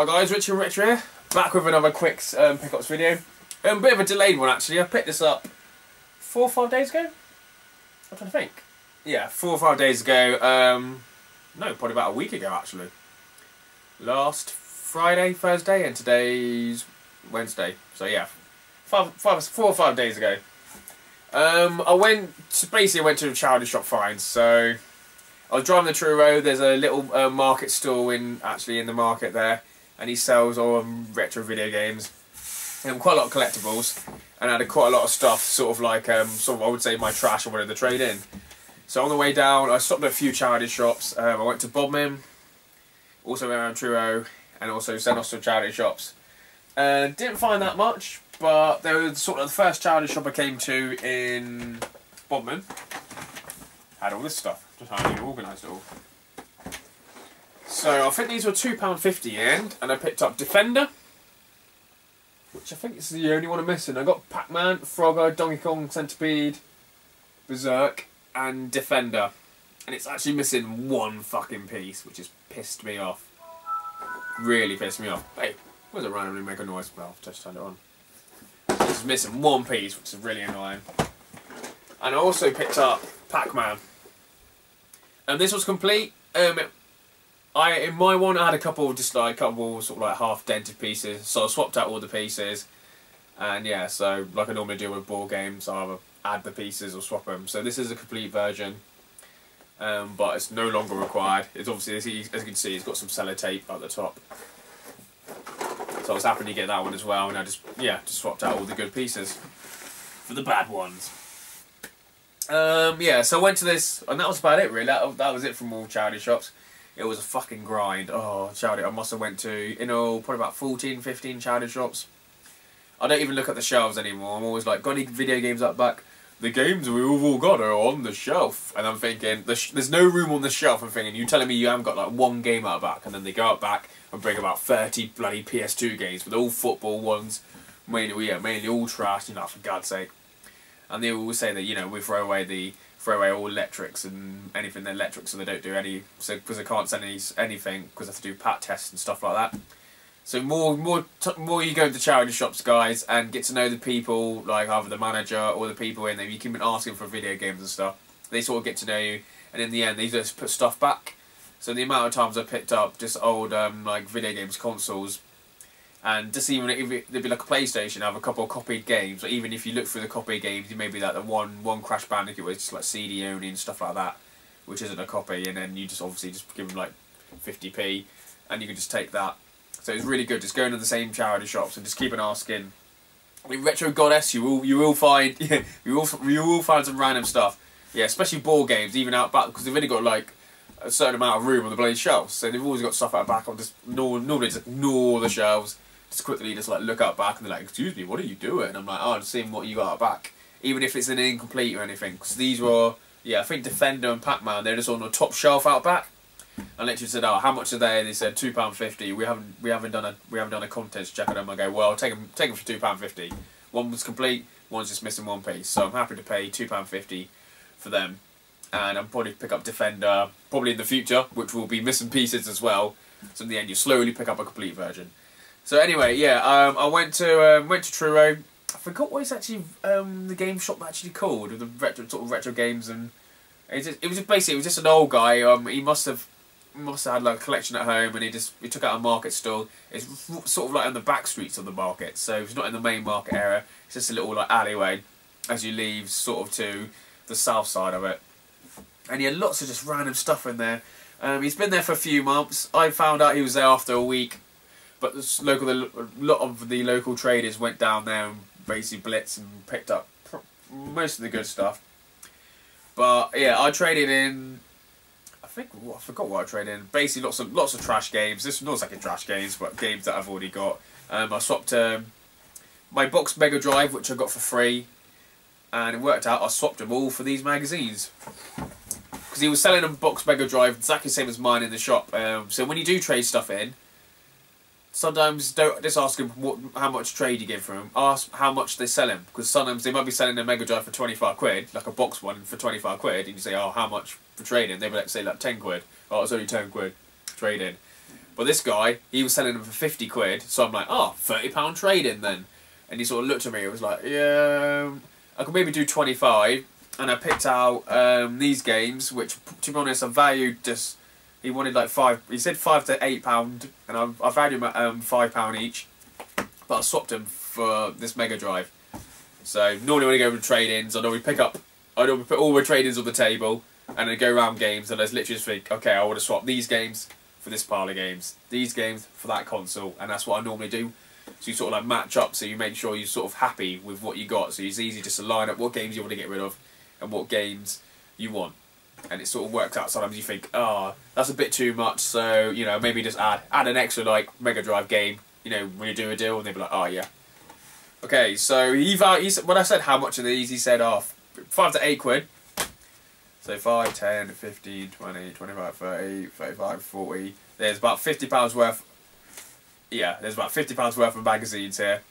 Hi guys, Richard here, back with another quick pickups video. A bit of a delayed one actually. I picked this up 4 or 5 days ago? I'm trying to think. Yeah, 4 or 5 days ago. No, probably about a week ago actually. Last Friday, Thursday, and today's Wednesday. So yeah, 4 or 5 days ago. I went to a charity shop find. So I was driving the Truro Road. There's a little market stall in the market there, and he sells all retro video games and quite a lot of collectibles, and I had quite a lot of stuff, sort of I would say my trash I wanted to trade in. So on the way down, I stopped at a few charity shops. I went to Bodmin, also around Truro, and also sent off some charity shops. Didn't find that much, but there was sort of the first charity shop I came to in Bodmin. Had all this stuff, just how you organised it all. So I think these were £2.50 in end, and I picked up Defender, which I think is the only one I'm missing. I got Pac-Man, Frogger, Donkey Kong, Centipede, Berserk, and Defender. And it's actually missing one fucking piece, which has pissed me off. Really pissed me off. Hey, why does it randomly make a noise? Well, I've just turned it on. It's missing one piece, which is really annoying. And I also picked up Pac-Man. And this was complete. In my one I had a couple sort of like half dented pieces, so I swapped out all the pieces, and yeah, so like I normally do with board games, I either add the pieces or swap them. So this is a complete version, but it's no longer required. It's obviously, as you can see, it's got some sellotape at the top, so I was happy to get that one as well, and I just swapped out all the good pieces for the bad ones. Yeah, so I went to this, and that was about it really. That was it from all charity shops. It was a fucking grind. Oh, charity, I must have went to, probably about 14, 15 charity shops. I don't even look at the shelves anymore. I'm always like, got any video games up back? The games we've all got are on the shelf. And I'm thinking, there's no room on the shelf. I'm thinking, you telling me you haven't got like one game out back? And then they go out back and bring about 30 bloody PS2 games with all football ones. Mainly all trash, for God's sake. And they always say that, we throw away all electrics and anything electric, so they don't do any, because they can't send anything because they have to do pat tests and stuff like that. So more you go to charity shops, guys, and get to know the people, like either the manager or the people in there. You keep asking for video games and stuff. They sort of get to know you, and in the end, they just put stuff back. So the amount of times I picked up just old like video games consoles. And just even if there'd be like a PlayStation, have a couple of copied games, or even if you look through the copied games, you may be like the one Crash Bandicoot where it's just like CD only and stuff like that, which isn't a copy, and then you just obviously just give them like 50p, and you can just take that. So it's really good, just going to the same charity shops and just keep on asking. With Retro Goddess, you will find you will find some random stuff. Yeah, especially board games, even out back, because they've only got like a certain amount of room on the bloody shelves, so they've always got stuff out back. I'll just normally just ignore the shelves. Just quickly like look out back and they're like, excuse me, what are you doing? And I'm like, oh, I'm seeing what you got out back. Even if it's an incomplete or anything. Because these were, I think Defender and Pac-Man, they're just on the top shelf out back. I literally said, oh, how much are they? And they said £2.50. We haven't done a contest check on them. I go, well, I'll take them for £2.50. One was complete, one's just missing one piece. So I'm happy to pay £2.50 for them. And I'll probably pick up Defender, probably in the future, which will be missing pieces as well. So in the end, you slowly pick up a complete version. So anyway, I went to Truro. I forgot what it's actually the game shop actually called, the retro games, and it was just an old guy. He must have had like a collection at home, and he took out a market stall. It's sort of like on the back streets of the market, so it's not in the main market area. It's just a little like alleyway as you leave sort of to the south side of it, and he had lots of just random stuff in there. He's been there for a few months. I found out he was there after a week. But a lot of the local traders went down there and basically blitzed and picked up most of the good stuff. But yeah, I traded in. I forgot what I traded in. Basically, lots of trash games. This was not like trash games, but games that I've already got. I swapped my box Mega Drive, which I got for free, and it worked out. I swapped them all for these magazines because he was selling a box Mega Drive exactly the same as mine in the shop. So when you do trade stuff in, sometimes don't just ask them how much trade you give for them. Ask how much they sell him, because sometimes they might be selling a Mega Drive for 25 quid, like a box one for 25 quid, and you say, oh, how much for trading? They would say like 10 quid. Oh, it's only 10 quid trading. But this guy, he was selling them for 50 quid, so I'm like, oh, £30 trade-in then. And he sort of looked at me, and was like, yeah, I could maybe do 25. And I picked out these games, which, to be honest, I valued just... He wanted like he said £5 to £8, and I valued them at £5 each. But I swapped them for this Mega Drive. So normally when I go to trade-ins, I normally put all my trade-ins on the table, and then go around games, and I literally just think, okay, I want to swap these games for this pile of games, these games for that console, and that's what I normally do. So you sort of like match up, so you make sure you're sort of happy with what you got, so it's easy just to line up what games you want to get rid of, and what games you want. And it sort of works out. Sometimes you think, oh, that's a bit too much, so, you know, maybe just add an extra, like, Mega Drive game, you know, when you do a deal, and they'd be like, oh, yeah. Okay, so when I said how much of these, he said, oh, 5 to 8 quid. So 5, 10, 15, 20, 25, 30, 35, 40. There's about £50 worth. Yeah, there's about £50 worth of magazines here.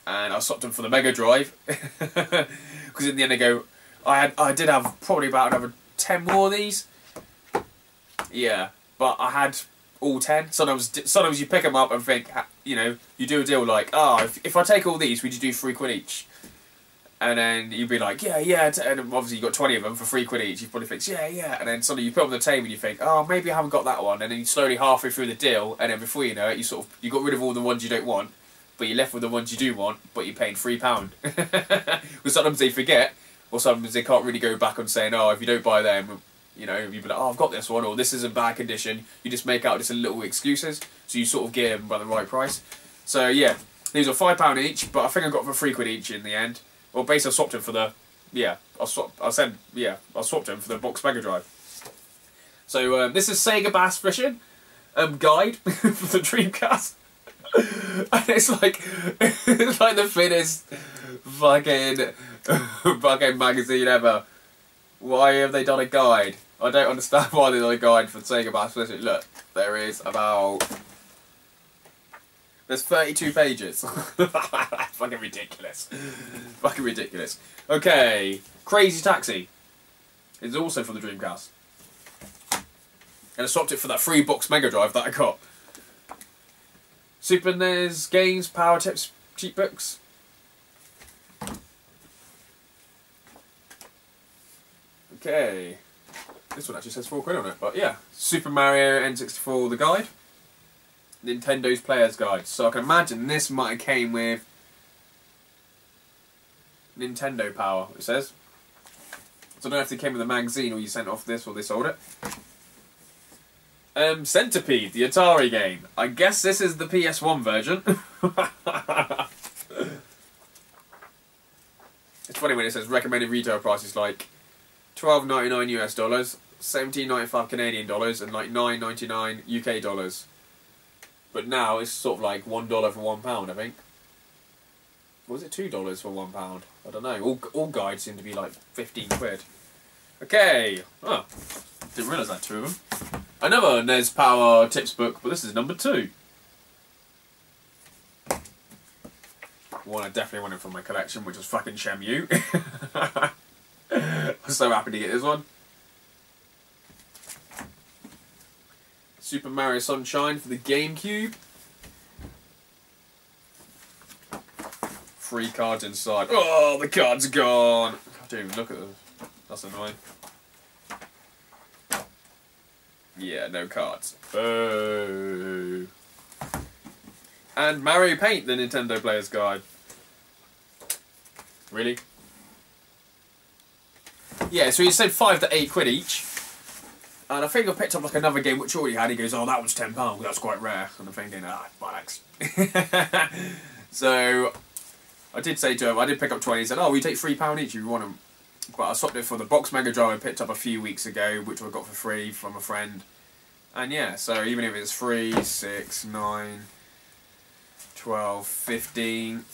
And I swapped them for the Mega Drive. Because in the end I did have probably about another 10 more of these. Yeah, but I had all 10. Sometimes you pick them up and think, you know, you do a deal like, oh, if I take all these, would you do 3 quid each? And then you'd be like, yeah, and obviously you got 20 of them for 3 quid each. You probably think, yeah. And then suddenly you put them on the table and you think, oh, maybe I haven't got that one. And then you slowly halfway through the deal, and then before you know it, you got rid of all the ones you don't want, but you're left with the ones you do want, but you're paying £3. Because sometimes they forget, or sometimes they can't really go back on saying, oh, if you don't buy them, you know, you'd be like, oh, I've got this one, or this is in bad condition. You just make out just a little excuses, so you sort of get them by the right price. So yeah, these are £5 each, but I think I got them for 3 quid each in the end. Well, basically, I swapped him for the... Yeah, I swapped him for the Box Mega Drive. So, this is Sega Bass Fishing guide for the Dreamcast. And it's like the thinnest fucking magazine ever. Why have they done a guide? I don't understand why they done a guide for Sega Bass Fishing. Look, there's 32 pages. Fucking ridiculous. Fucking ridiculous. Okay, Crazy Taxi is also for the Dreamcast. And I swapped it for that free Box Mega Drive that I got. Super NES Games Power Tips cheat books. Okay. This one actually says 4 quid on it, but yeah. Super Mario N64 the guide. Nintendo's Player's Guide. So I can imagine this might have came with Nintendo Power, it says. So I don't know if it came with a magazine or you sent off this or they sold it. Centipede, the Atari game. I guess this is the PS1 version. It's funny when it says recommended retail prices like $12.99 US dollars, $17.95 Canadian dollars, and like $9.99 UK dollars. But now it's sort of like $1 for £1, I think. Or was it $2 for £1? I don't know. All guides seem to be like 15 quid. Okay. Oh, didn't realise I had 2 of them. Another NES Power Tips book, but this is number 2. One I definitely wanted from my collection, which was fucking Shenmue. I'm so happy to get this one. Super Mario Sunshine for the GameCube. 3 cards inside. Oh, the cards are gone. I don't even look at them. That's annoying. Yeah, no cards. Boo. And Mario Paint, the Nintendo Player's Guide. Really? Yeah, so he said 5 to 8 quid each. And I think I picked up like another game which already had. He goes, oh, that was £10. That's quite rare. And I'm thinking, bollocks. So I did say to him, I did pick up 20. He said, oh, we take £3 each if you want them. But I swapped it for the Box Mega Drive I picked up a few weeks ago, which I got for free from a friend. And yeah, so even if it's 3, 6, 9, 12, 15,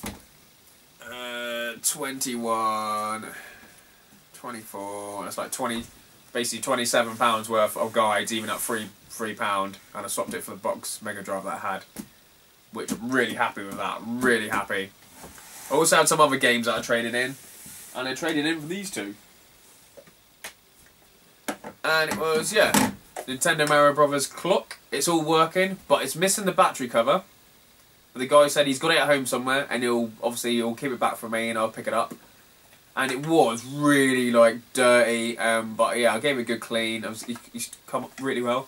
21, 24, that's like 20, basically £27 worth of guides, even at £3, and I swapped it for the Box Mega Drive that I had, which I'm really happy with that, really happy. I also had some other games that I traded in, and I traded in for these 2. And it was, yeah, Nintendo Mario Brothers clock. It's all working, but it's missing the battery cover. But the guy said he's got it at home somewhere, and he'll keep it back for me, and I'll pick it up. And it was really like dirty, but yeah, I gave it a good clean. It's come up really well,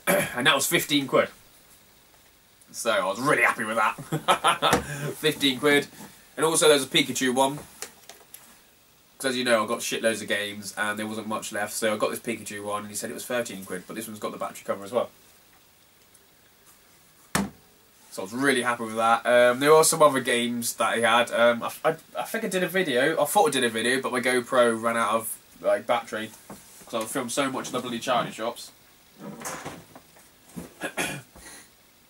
and that was 15 quid. So I was really happy with that. 15 quid, and also there's a Pikachu one. Because as you know, I got shitloads of games and there wasn't much left, so I got this Pikachu one and he said it was 13 quid, but this one's got the battery cover as well. So I was really happy with that. There are some other games that he had. I think I did a video, I thought I did a video, but my GoPro ran out of like battery because I filmed so much in the bloody charity shops.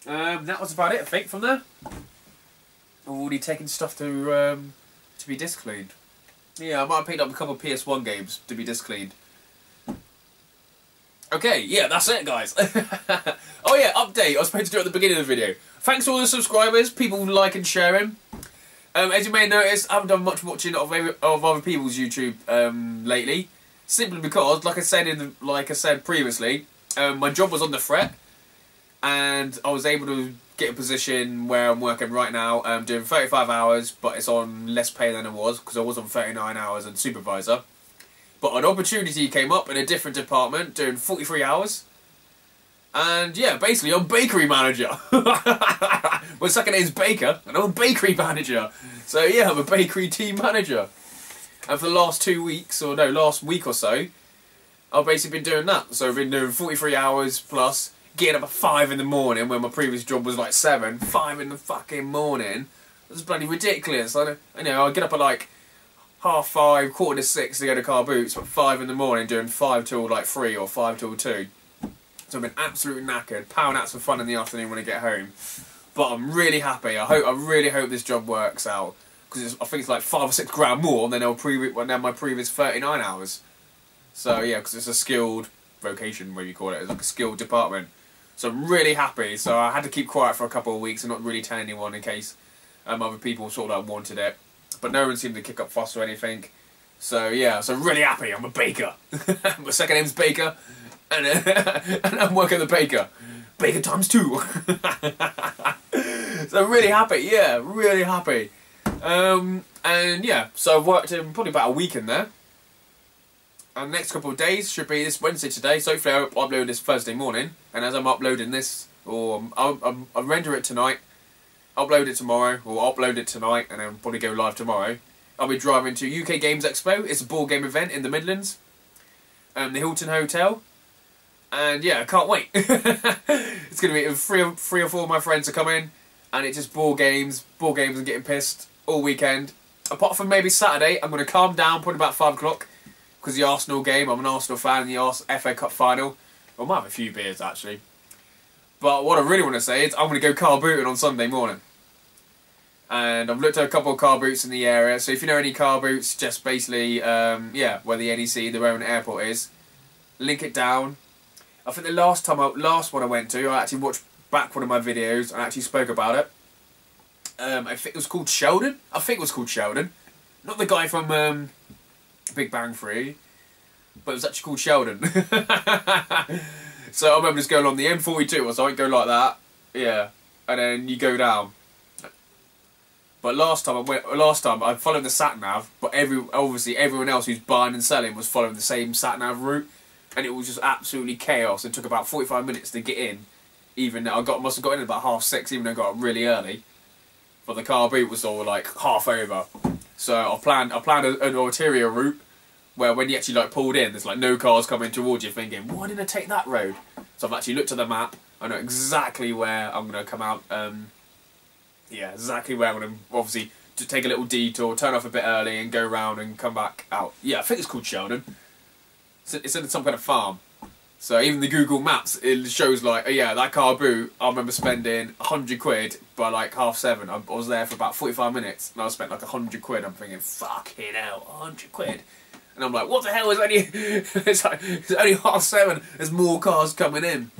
That was about it, I think, from there. Already taking stuff to be disc cleaned. Yeah, I might have picked up a couple of PS1 games to be disc cleaned. Okay, yeah, that's it, guys. Oh yeah, update. I was supposed to do it at the beginning of the video. Thanks to all the subscribers, people like and sharing. As you may have noticed, I haven't done much watching of other people's YouTube lately, simply because, like I said previously, my job was on the fret, and I was able to get a position where I'm working right now. I'm doing 35 hours, but it's on less pay than it was, because I was on 39 hours and supervisor. But an opportunity came up in a different department, doing 43 hours. And yeah, basically I'm bakery manager. My second name's Baker, and I'm a bakery manager. So yeah, I'm a bakery team manager. And for the last 2 weeks, or no, last week or so, I've basically been doing that. So I've been doing 43 hours plus, getting up at 5 in the morning when my previous job was like 7. 5 in the fucking morning. It was bloody ridiculous. I get up at like 5:30, 5:45 to go to car boots, but 5 in the morning doing 5 till like 3 or 5 till 2. So I've been absolutely knackered. Powering out some fun in the afternoon when I get home. But I'm really happy. I really hope this job works out, because I think it's like 5 or 6 grand more than my previous 39 hours. So yeah, because it's a skilled vocation, where you call it. It's like a skilled department. So I'm really happy. So I had to keep quiet for a couple of weeks and not really tell anyone in case other people sort of like wanted it. But no one seemed to kick up fuss or anything. So yeah, so I'm really happy. I'm a baker. My second name's Baker, and I'm working the baker. Baker times 2. So I'm really happy. Yeah, really happy. And yeah, so I've worked in probably about a week in there. And the next couple of days should be this Wednesday today, so hopefully I'll upload this Thursday morning. And as I'm uploading this, or I'll render it tonight, upload it tomorrow, or upload it tonight, and then probably go live tomorrow. I'll be driving to UK Games Expo. It's a board game event in the Midlands, the Hilton Hotel. And yeah, I can't wait. It's going to be three or four of my friends are coming, and it's just board games and getting pissed all weekend. Apart from maybe Saturday, I'm going to calm down, probably about 5 o'clock. Because the Arsenal game, I'm an Arsenal fan, in the FA Cup final. I might have a few beers, actually. But what I really want to say is I'm going to go car booting on Sunday morning. And I've looked at a couple of car boots in the area. So if you know any car boots, just basically, yeah, where the NEC, the Rowan Airport is, link it down. I think the last one I went to, I actually watched back one of my videos and actually spoke about it. I think it was called Sheldon. I think it was called Sheldon. Not the guy from Big Bang Theory, but it was actually called Sheldon. So I remember just going on the M42 or something, go like that, yeah, and then you go down. But last time I followed the sat nav, but obviously everyone else who's buying and selling was following the same sat nav route, and it was just absolutely chaos. It took about 45 minutes to get in. Even though must have got in at about 6:30, even though I got up really early. But the car boot was all like half over. So I planned an ulterior route where when you actually like pulled in, there's like no cars coming towards you, thinking, why didn't I take that road? So I've actually looked at the map. I know exactly where I'm going to come out. Yeah, exactly where I'm going to obviously to take a little detour, turn off a bit early, and go around and come back out. Yeah, I think it's called Sheldon. It's in some kind of farm. So even the Google Maps, it shows like, oh yeah, that car boot, I remember spending 100 quid by like 7:30. I was there for about 45 minutes, and I spent like 100 quid. I'm thinking, fucking hell, 100 quid. And I'm like, what the hell is only, it's only 7:30, there's more cars coming in.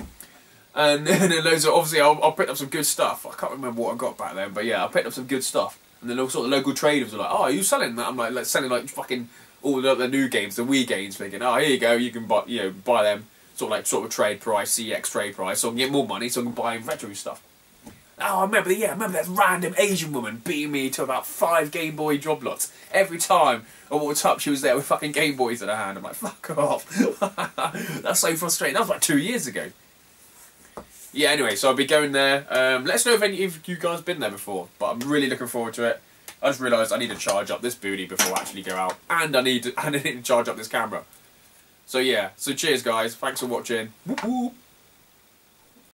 And then loads of, obviously I picked up some good stuff. I can't remember what I got back then, but yeah, I picked up some good stuff. And then all sort of local traders were like, oh, are you selling that? I'm like selling like fucking all the new games, the Wii games, thinking, oh, here you go, you can buy them. sort of trade price, CX trade price, so I can get more money, so I can buy retro stuff. Oh, I remember that random Asian woman beating me to about 5 Game Boy job lots. Every time I walked up, she was there with fucking Game Boys in her hand. I'm like, fuck off. That's so frustrating. That was like 2 years ago. Yeah, anyway, so I'll be going there. Let us know if any of you guys have been there before, but I'm really looking forward to it. I just realised I need to charge up this booty before I actually go out, and I need to charge up this camera. So yeah, so cheers guys, thanks for watching. Whoop whoop.